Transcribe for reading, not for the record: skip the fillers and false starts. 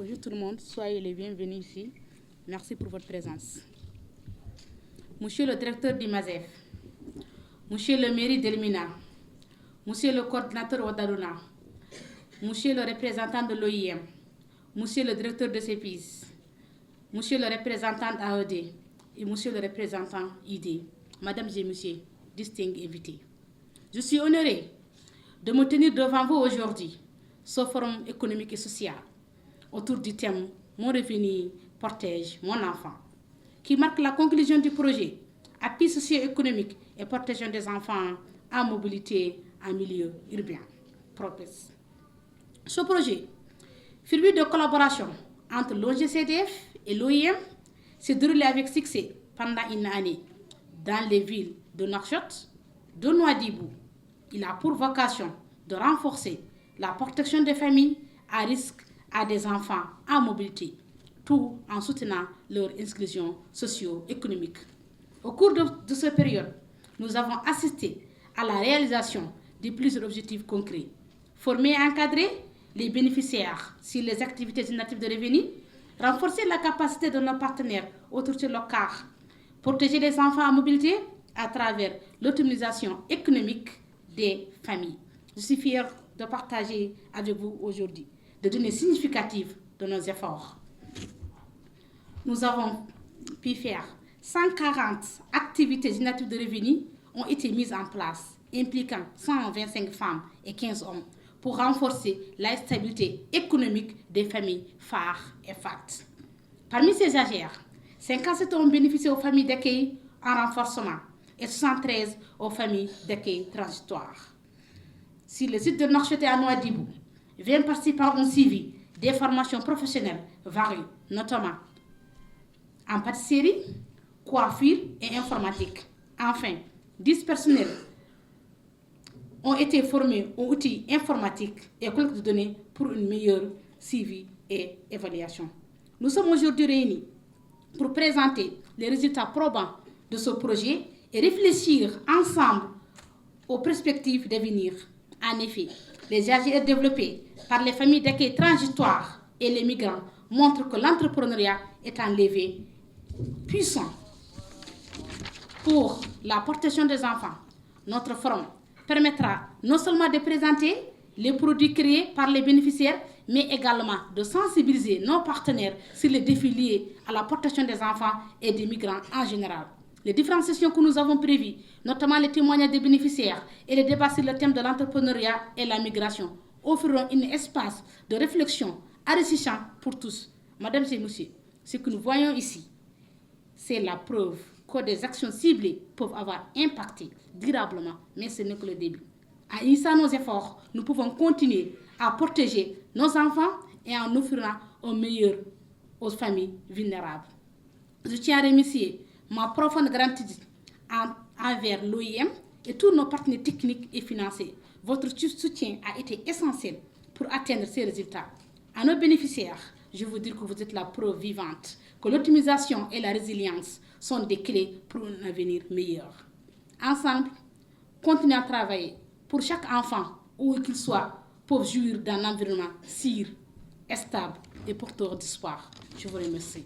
Bonjour tout le monde, soyez les bienvenus ici. Merci pour votre présence. Monsieur le directeur du MASEF, Monsieur le mairie d'Elmina, Monsieur le coordinateur Ouaddarouna, Monsieur le représentant de l'OIM, Monsieur le directeur de CEPIS, Monsieur le représentant d'AED et Monsieur le représentant ID, Madame et Monsieur, distingués invités. Je suis honorée de me tenir devant vous aujourd'hui, ce forum économique et social, autour du thème « Mon revenu protège mon enfant », qui marque la conclusion du projet « Appui socio-économique et protection des enfants en mobilité en milieu urbain ». Ce projet, fruit de collaboration entre l'OGCDF et l'OIM, s'est déroulé avec succès pendant une année dans les villes de Nouakchott, de Nouadhibou. Il a pour vocation de renforcer la protection des familles à risque à des enfants en mobilité, tout en soutenant leur inclusion socio-économique. Au cours de cette période, nous avons assisté à la réalisation de plusieurs objectifs concrets. Former et encadrer les bénéficiaires sur les activités génératives de revenus, renforcer la capacité de nos partenaires autorités locales, protéger les enfants en mobilité à travers l'autonomisation économique des familles. Je suis fière de partager avec vous aujourd'hui des données significatives de nos efforts. Nous avons pu faire 140 activités génératives de revenus ont été mises en place, impliquant 125 femmes et 15 hommes, pour renforcer la stabilité économique des familles phares et FAT. Parmi ces agents, 57 ont bénéficié aux familles d'accueil en renforcement et 73 aux familles d'accueil transitoire. Sur le site de Nouakchott et à Nouadhibou, 20 participants ont suivi des formations professionnelles variées, notamment en pâtisserie, coiffure et informatique. Enfin, 10 personnels ont été formés aux outils informatiques et collecte de données pour une meilleure suivi et évaluation. Nous sommes aujourd'hui réunis pour présenter les résultats probants de ce projet et réfléchir ensemble aux perspectives d'avenir. En effet, les AGR développés par les familles d'accueil transitoires et les migrants montrent que l'entrepreneuriat est un levier puissant pour la protection des enfants. Notre forum permettra non seulement de présenter les produits créés par les bénéficiaires, mais également de sensibiliser nos partenaires sur les défis liés à la protection des enfants et des migrants en général. Les différentes sessions que nous avons prévues, notamment les témoignages des bénéficiaires et les débats sur le thème de l'entrepreneuriat et la migration, offriront un espace de réflexion enrichissant pour tous. Mesdames et messieurs, ce que nous voyons ici, c'est la preuve que des actions ciblées peuvent avoir impacté durablement, mais ce n'est que le début. En unissant nos efforts, nous pouvons continuer à protéger nos enfants et en offrant au meilleur aux familles vulnérables. Je tiens à remercier ma profonde gratitude envers l'OIM et tous nos partenaires techniques et financiers. Votre soutien a été essentiel pour atteindre ces résultats. À nos bénéficiaires, je veux dire que vous êtes la preuve vivante que l'optimisation et la résilience sont des clés pour un avenir meilleur. Ensemble, continuez à travailler pour chaque enfant, où qu'il soit, pour jouir d'un environnement sûr, stable et porteur d'espoir. Je vous remercie.